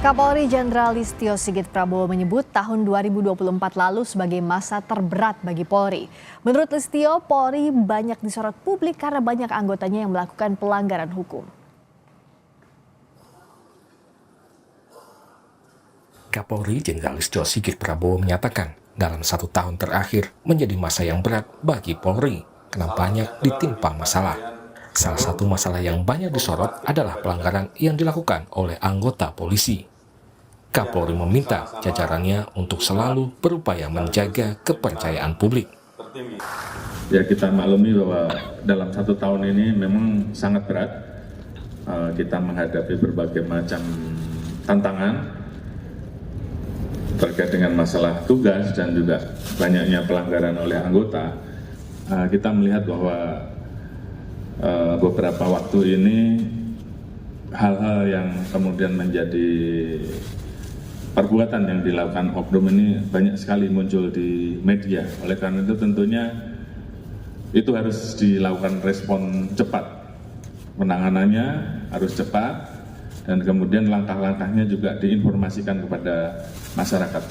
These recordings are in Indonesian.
Kapolri Jenderal Listio Sigit Prabowo menyebut tahun 2024 lalu sebagai masa terberat bagi Polri. Menurut Listio, Polri banyak disorot publik karena banyak anggotanya yang melakukan pelanggaran hukum. Kapolri Jenderal Listio Sigit Prabowo menyatakan dalam 1 tahun terakhir menjadi masa yang berat bagi Polri karena banyak ditimpa masalah. Salah satu masalah yang banyak disorot adalah pelanggaran yang dilakukan oleh anggota polisi. Kapolri meminta jajarannya untuk selalu berupaya menjaga kepercayaan publik. Ya, kita maklumi bahwa dalam 1 tahun ini memang sangat berat. Kita menghadapi berbagai macam tantangan terkait dengan masalah tugas dan juga banyaknya pelanggaran oleh anggota. Kita melihat bahwa beberapa waktu ini hal-hal yang kemudian menjadi perbuatan yang dilakukan oknum ini banyak sekali muncul di media. Oleh karena itu tentunya itu harus dilakukan respon cepat. Penanganannya harus cepat dan kemudian langkah-langkahnya juga diinformasikan kepada masyarakat.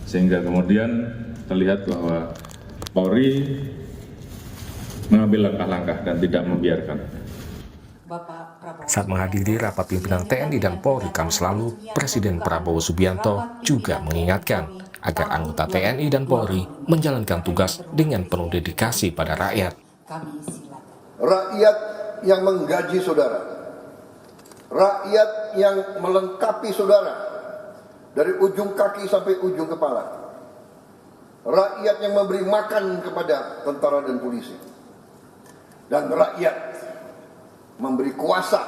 Sehingga kemudian terlihat bahwa Polri mengambil langkah-langkah dan tidak membiarkan. Saat menghadiri rapat pimpinan TNI dan Polri Kamis lalu, Presiden Prabowo Subianto juga mengingatkan agar anggota TNI dan Polri menjalankan tugas dengan penuh dedikasi pada rakyat. Rakyat yang menggaji saudara, rakyat yang melengkapi saudara dari ujung kaki sampai ujung kepala, rakyat yang memberi makan kepada tentara dan polisi, dan rakyat memberi kuasa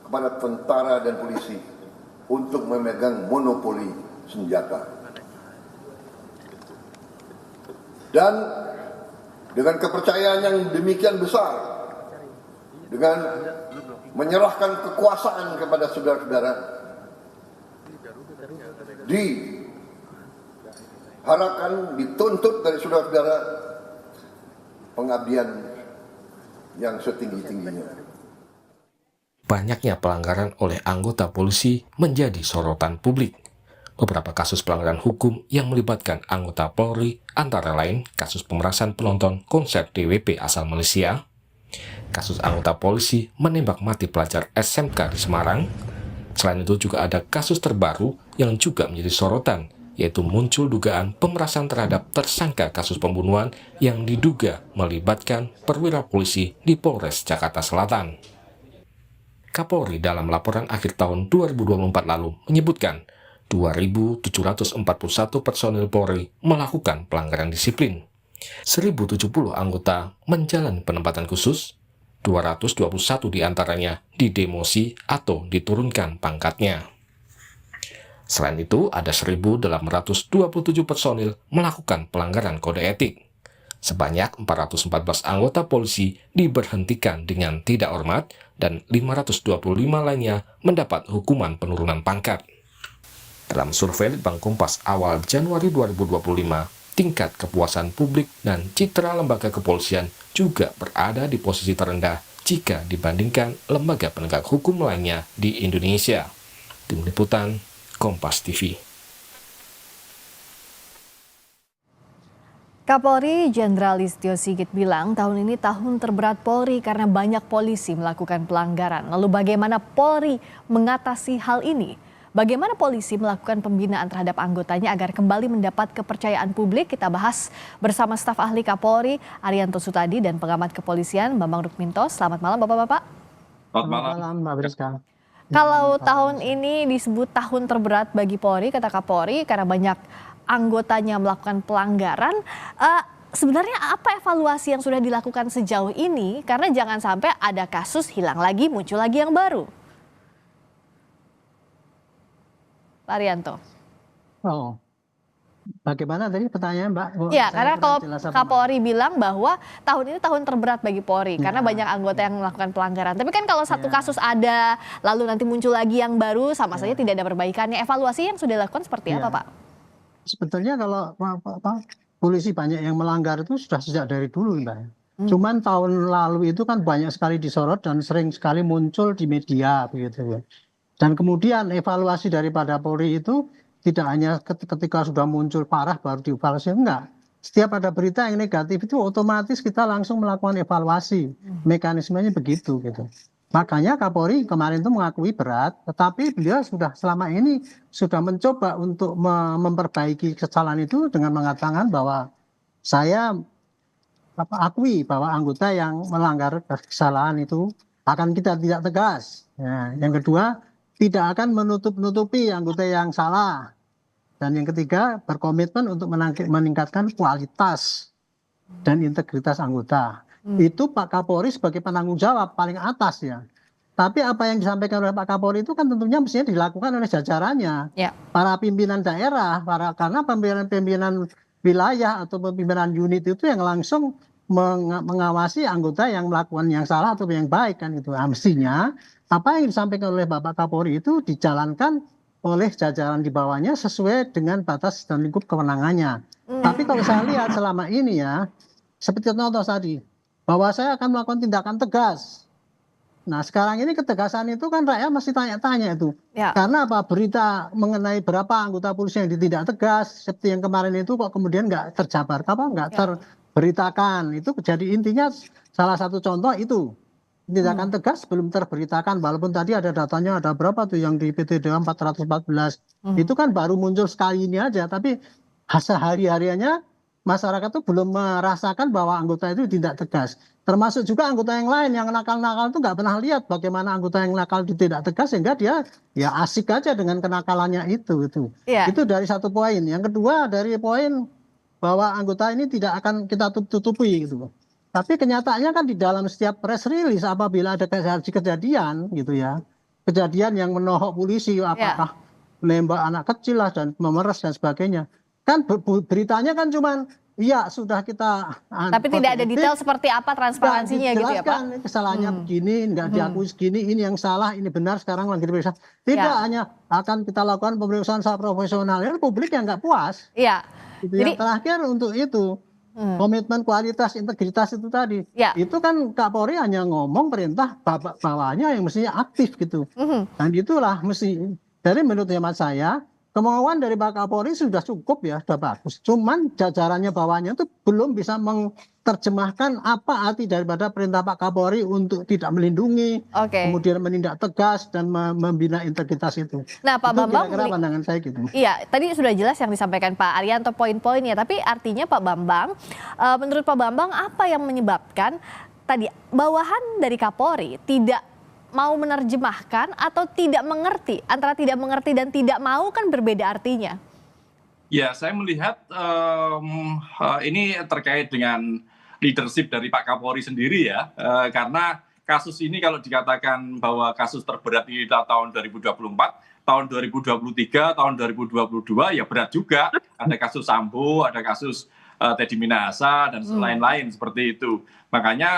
kepada tentara dan polisi untuk memegang monopoli senjata. Dan dengan kepercayaan yang demikian besar, dengan menyerahkan kekuasaan kepada saudara-saudara, diharapkan, dituntut dari saudara-saudara pengabdian yang setinggi-tingginya. Banyaknya pelanggaran oleh anggota polisi menjadi sorotan publik. Beberapa kasus pelanggaran hukum yang melibatkan anggota Polri antara lain kasus pemerasan penonton konser DWP asal Malaysia, kasus anggota polisi menembak mati pelajar SMK di Semarang. Selain itu juga ada kasus terbaru yang juga menjadi sorotan, yaitu muncul dugaan pemerasan terhadap tersangka kasus pembunuhan yang diduga melibatkan perwira polisi di Polres Jakarta Selatan. Kapolri dalam laporan akhir tahun 2024 lalu menyebutkan 2.741 personil Polri melakukan pelanggaran disiplin. 1.070 anggota menjalani penempatan khusus, 221 diantaranya didemosi atau diturunkan pangkatnya. Selain itu, ada 1.827 personil melakukan pelanggaran kode etik. Sebanyak 414 anggota polisi diberhentikan dengan tidak hormat dan 525 lainnya mendapat hukuman penurunan pangkat. Dalam survei Litbang Kompas awal Januari 2025, tingkat kepuasan publik dan citra lembaga kepolisian juga berada di posisi terendah jika dibandingkan lembaga penegak hukum lainnya di Indonesia. Tim Liputan Kompas TV. Kapolri Jenderal Listio Sigit bilang tahun ini tahun terberat Polri karena banyak polisi melakukan pelanggaran. Lalu bagaimana Polri mengatasi hal ini? Bagaimana polisi melakukan pembinaan terhadap anggotanya agar kembali mendapat kepercayaan publik? Kita bahas bersama staf ahli Kapolri Arianto Sutadi dan pengamat kepolisian Bambang Rukminto. Selamat malam Bapak-Bapak. Selamat malam Mbak Briska. Kalau tahun ini disebut tahun terberat bagi Polri, kata Kapolri, karena banyak anggotanya melakukan pelanggaran. Sebenarnya apa evaluasi yang sudah dilakukan sejauh ini? Karena jangan sampai ada kasus hilang lagi, muncul lagi yang baru. Pak Arianto. Oh, bagaimana tadi pertanyaan Mbak? Ya, karena kalau Kapolri bilang bahwa tahun ini tahun terberat bagi Polri karena banyak anggota yang melakukan pelanggaran. Tapi kan kalau satu kasus ada, lalu nanti muncul lagi yang baru, sama saja tidak ada perbaikannya. Evaluasi yang sudah dilakukan seperti apa, Pak? Sebetulnya kalau polisi banyak yang melanggar itu sudah sejak dari dulu, Mbak. Cuman tahun lalu itu kan banyak sekali disorot dan sering sekali muncul di media, begitu ya. Dan kemudian evaluasi daripada Polri itu tidak hanya ketika sudah muncul parah baru dievaluasi, enggak. Setiap ada berita yang negatif itu otomatis kita langsung melakukan evaluasi. Mekanismenya begitu gitu. Makanya Kapolri kemarin itu mengakui berat, tetapi beliau sudah selama ini sudah mencoba untuk memperbaiki kesalahan itu dengan mengatakan bahwa saya akui bahwa anggota yang melanggar kesalahan itu akan kita tidak tegas. Ya, yang kedua, tidak akan menutup-nutupi anggota yang salah. Dan yang ketiga, berkomitmen untuk meningkatkan kualitas dan integritas anggota. Itu Pak Kapolri sebagai penanggung jawab paling atas ya. Tapi apa yang disampaikan oleh Pak Kapolri itu kan tentunya mestinya dilakukan oleh jajarannya. Ya. Para pimpinan daerah, karena pimpinan wilayah atau pimpinan unit itu yang langsung mengawasi anggota yang melakukan yang salah atau yang baik kan itu. Nah, mestinya apa yang disampaikan oleh Bapak Kapolri itu dijalankan oleh jajaran di bawahnya sesuai dengan batas dan lingkup kewenangannya. Tapi kalau saya lihat selama ini ya, seperti contoh tadi, bahwa saya akan melakukan tindakan tegas. Nah sekarang ini ketegasan itu kan rakyat masih tanya-tanya itu. Ya. Karena apa, berita mengenai berapa anggota polisi yang ditindak tegas, seperti yang kemarin itu kok kemudian nggak terjabar, nggak terberitakan. Itu jadi intinya salah satu contoh itu. Tindakan tegas belum terberitakan, walaupun tadi ada datanya ada berapa tuh yang di PT Dewa 414. Itu kan baru muncul sekali ini aja, tapi sehari-hariannya masyarakat tuh belum merasakan bahwa anggota itu tidak tegas. Termasuk juga anggota yang lain yang nakal-nakal itu nggak pernah lihat bagaimana anggota yang nakal tidak tegas, sehingga dia ya asik aja dengan kenakalannya itu. Iya. Itu dari satu poin. Yang kedua dari poin bahwa anggota ini tidak akan kita tutupi gitu. Tapi kenyataannya kan di dalam setiap press release apabila ada kejadian gitu ya, kejadian yang menohok polisi, apakah menembak anak kecil lah dan memeras dan sebagainya, kan beritanya kan cuman iya sudah kita. Tapi tidak ada detail seperti apa transparansinya gitu ya Pak? Kesalahannya begini, nggak diakui segini, ini yang salah, ini benar, sekarang lagi diperiksa. Tidak hanya akan kita lakukan pemeriksaan secara profesional, ya publik yang nggak puas. Iya. Itu yang terakhir untuk itu. Komitmen kualitas integritas itu tadi, itu kan Kapolri hanya ngomong perintah bawahnya yang mestinya aktif gitu. Dan itulah mesti dari menurut hemat saya kemauan dari Pak Kapolri sudah cukup ya, sudah bagus. Cuman jajarannya bawahnya itu belum bisa menerjemahkan apa arti daripada perintah Pak Kapolri untuk tidak melindungi, kemudian menindak tegas dan membina integritas itu. Nah, Pak Bambang, kira-kira pandangan saya gitu. Iya, tadi sudah jelas yang disampaikan Pak Arianto poin-poinnya, tapi artinya Pak Bambang, menurut Pak Bambang apa yang menyebabkan tadi bawahan dari Kapolri tidak mau menerjemahkan atau tidak mengerti? Antara tidak mengerti dan tidak mau kan berbeda artinya. Ya, saya melihat ini terkait dengan leadership dari Pak Kapolri sendiri ya, karena kasus ini kalau dikatakan bahwa kasus terberat di tahun 2024, tahun 2023, tahun 2022 ya berat juga. Ada kasus Sambo, ada kasus Teddy Minahasa dan lain-lain seperti itu. Makanya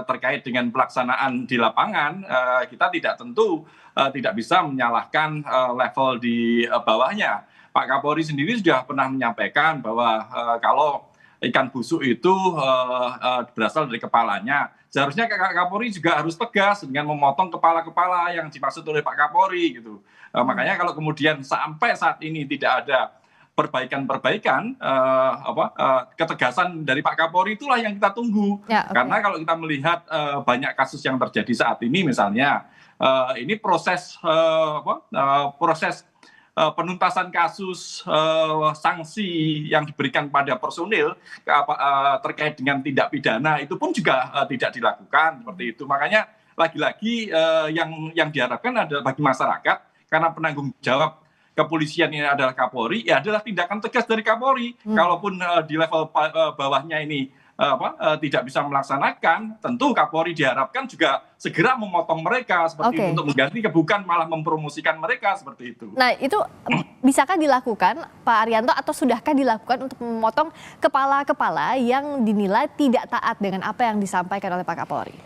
terkait dengan pelaksanaan di lapangan, kita tidak bisa menyalahkan level di bawahnya. Pak Kapolri sendiri sudah pernah menyampaikan bahwa kalau ikan busuk itu berasal dari kepalanya, seharusnya Kapolri juga harus tegas dengan memotong kepala-kepala yang dimaksud oleh Pak Kapolri gitu. Makanya kalau kemudian sampai saat ini tidak ada perbaikan ketegasan dari Pak Kapolri, itulah yang kita tunggu. Karena kalau kita melihat banyak kasus yang terjadi saat ini, misalnya ini proses penuntasan kasus sanksi yang diberikan pada personil terkait dengan tindak pidana itu pun juga tidak dilakukan seperti itu. Makanya lagi-lagi yang diharapkan adalah bagi masyarakat, karena penanggung jawab kepolisian ini adalah Kapolri, ya adalah tindakan tegas dari Kapolri. Kalaupun di level bawahnya ini tidak bisa melaksanakan, tentu Kapolri diharapkan juga segera memotong mereka seperti itu, untuk mengganti, bukan malah mempromosikan mereka seperti itu. Nah, itu bisakah dilakukan Pak Arianto, atau sudahkah dilakukan untuk memotong kepala-kepala yang dinilai tidak taat dengan apa yang disampaikan oleh Pak Kapolri?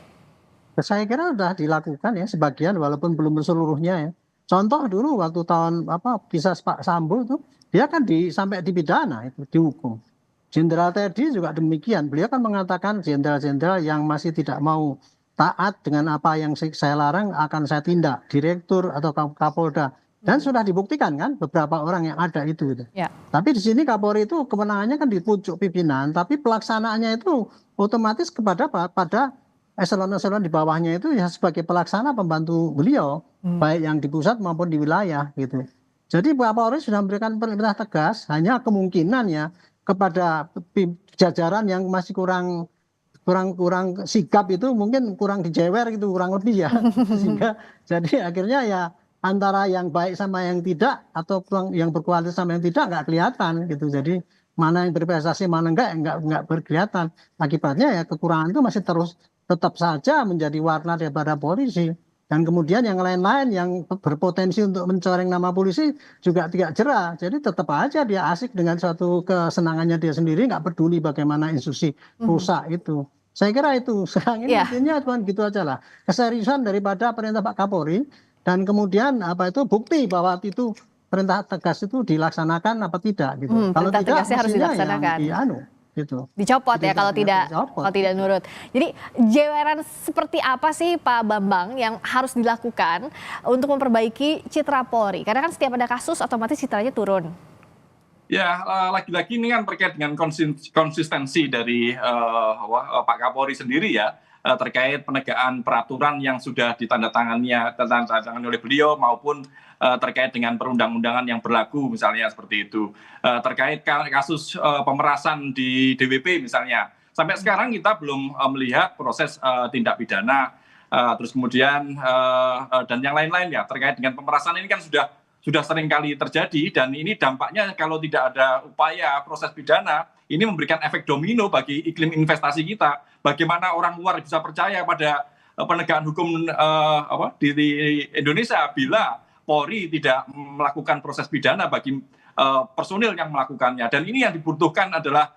Saya kira sudah dilakukan ya sebagian, walaupun belum seluruhnya ya. Contoh dulu waktu tahun kisah Pak Sambo itu, dia kan sampai dipidana itu, dihukum. Jenderal Teddy juga demikian. Beliau kan mengatakan jenderal-jenderal yang masih tidak mau taat dengan apa yang saya larang akan saya tindak, direktur atau Kapolda. Dan sudah dibuktikan kan beberapa orang yang ada itu. Ya. Tapi di sini Kapolri itu kewenangannya kan di pucuk pimpinan, tapi pelaksanaannya itu otomatis pada eselon-eselon di bawahnya itu ya sebagai pelaksana pembantu beliau, baik yang di pusat maupun di wilayah gitu. Jadi Pak Kapolri sudah memberikan perintah tegas, hanya kemungkinan ya kepada jajaran yang masih kurang sigap itu mungkin kurang dijewer gitu, kurang lebih ya. Sehingga jadi akhirnya ya antara yang baik sama yang tidak atau yang berkualitas sama yang tidak nggak kelihatan gitu. Jadi mana yang berprestasi mana nggak berkelihatan. Akibatnya ya kekurangan itu masih terus tetap saja menjadi warna daripada polisi. Dan kemudian yang lain-lain yang berpotensi untuk mencoreng nama polisi juga tidak jerah. Jadi tetap aja dia asik dengan suatu kesenangannya dia sendiri, nggak peduli bagaimana institusi rusak itu. Saya kira itu sekarang ini intinya cuma gitu aja lah. Keseriusan daripada perintah Pak Kapolri dan kemudian bukti bahwa itu perintah tegas itu dilaksanakan apa tidak gitu. Kalau perintah tidak tegasnya harus dilaksanakan. Gitu. Dicopot ya kalau tidak nurut. Jadi jeweran seperti apa sih Pak Bambang yang harus dilakukan untuk memperbaiki citra Polri? Karena kan setiap ada kasus otomatis citranya turun. Ya, lagi-lagi ini kan terkait dengan konsistensi dari Pak Kapolri sendiri ya, terkait penegakan peraturan yang sudah ditandatangani oleh beliau maupun terkait dengan perundang-undangan yang berlaku misalnya seperti itu. Terkait kasus pemerasan di DWP misalnya. Sampai sekarang kita belum melihat proses tindak pidana, terus kemudian dan yang lain-lain ya terkait dengan pemerasan ini kan sudah sering kali terjadi dan ini dampaknya kalau tidak ada upaya proses pidana ini memberikan efek domino bagi iklim investasi kita. Bagaimana orang luar bisa percaya pada penegakan hukum di Indonesia bila Polri tidak melakukan proses pidana bagi personil yang melakukannya. Dan ini yang dibutuhkan adalah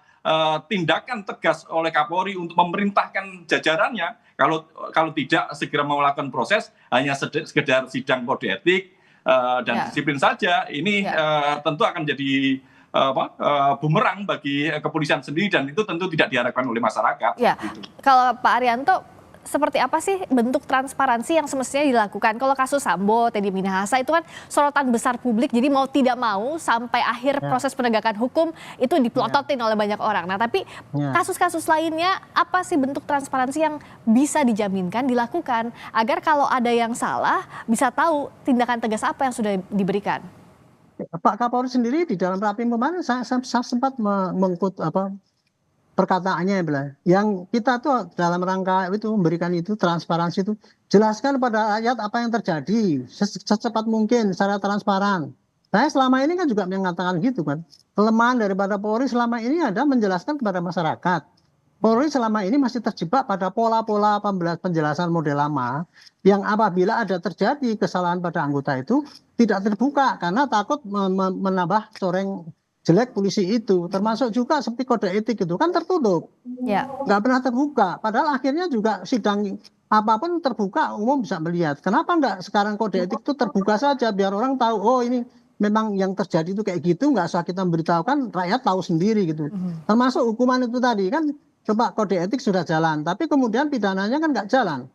tindakan tegas oleh Kapolri untuk memerintahkan jajarannya kalau tidak segera melakukan proses hanya sekedar sidang kode etik dan disiplin saja. Ini tentu akan jadi bumerang bagi kepolisian sendiri dan itu tentu tidak diharapkan oleh masyarakat. Ya. Gitu. Kalau Pak Arianto, seperti apa sih bentuk transparansi yang semestinya dilakukan? Kalau kasus Sambo, Teddy Minahasa itu kan sorotan besar publik, jadi mau tidak mau sampai akhir proses penegakan hukum itu dipelototin oleh banyak orang. Nah tapi kasus-kasus lainnya apa sih bentuk transparansi yang bisa dijaminkan dilakukan agar kalau ada yang salah bisa tahu tindakan tegas apa yang sudah diberikan? Pak Kapolri sendiri di dalam rapim kemarin saya sempat mengkut perkataannya yang kita tuh dalam rangka itu memberikan itu transparansi itu jelaskan pada rakyat apa yang terjadi secepat mungkin secara transparan. Saya selama ini kan juga mengatakan gitu kan. Kelemahan daripada Polri selama ini ada menjelaskan kepada masyarakat. Polri selama ini masih terjebak pada pola-pola penjelasan model lama yang apabila ada terjadi kesalahan pada anggota itu tidak terbuka karena takut menambah coreng jelek polisi itu, termasuk juga seperti kode etik itu kan tertutup, nggak pernah terbuka. Padahal akhirnya juga sidang apapun terbuka, umum bisa melihat. Kenapa nggak sekarang kode etik itu terbuka saja biar orang tahu, oh ini memang yang terjadi itu kayak gitu, nggak usah kita memberitahukan, rakyat tahu sendiri gitu. Termasuk hukuman itu tadi kan, coba kode etik sudah jalan, tapi kemudian pidananya kan nggak jalan.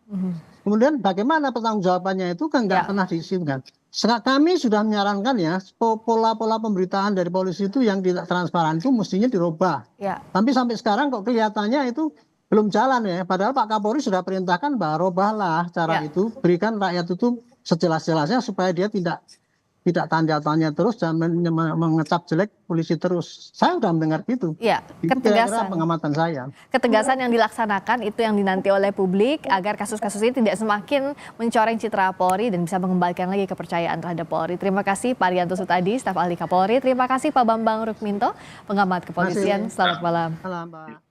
Kemudian bagaimana pertanggungjawabannya itu kan nggak pernah diizinkan. Kami sudah menyarankan ya pola-pola pemberitaan dari polisi itu yang tidak transparan itu mestinya dirubah. Tapi sampai sekarang kok kelihatannya itu belum jalan ya. Padahal Pak Kapolri sudah perintahkan bahwa robahlah cara itu, berikan rakyat itu sejelas-jelasnya supaya dia tidak tanya-tanya terus dan mengecap jelek polisi terus. Saya sudah mendengar gitu. Iya, ketegasan. Pengamatan saya. Ketegasan yang dilaksanakan itu yang dinanti oleh publik agar kasus-kasus ini tidak semakin mencoreng citra Polri dan bisa mengembalikan lagi kepercayaan terhadap Polri. Terima kasih Pak Arianto Sutadi, staf ahli Kapolri. Terima kasih Pak Bambang Rukminto, pengamat kepolisian. Selamat malam. Selamat malam, Mbak.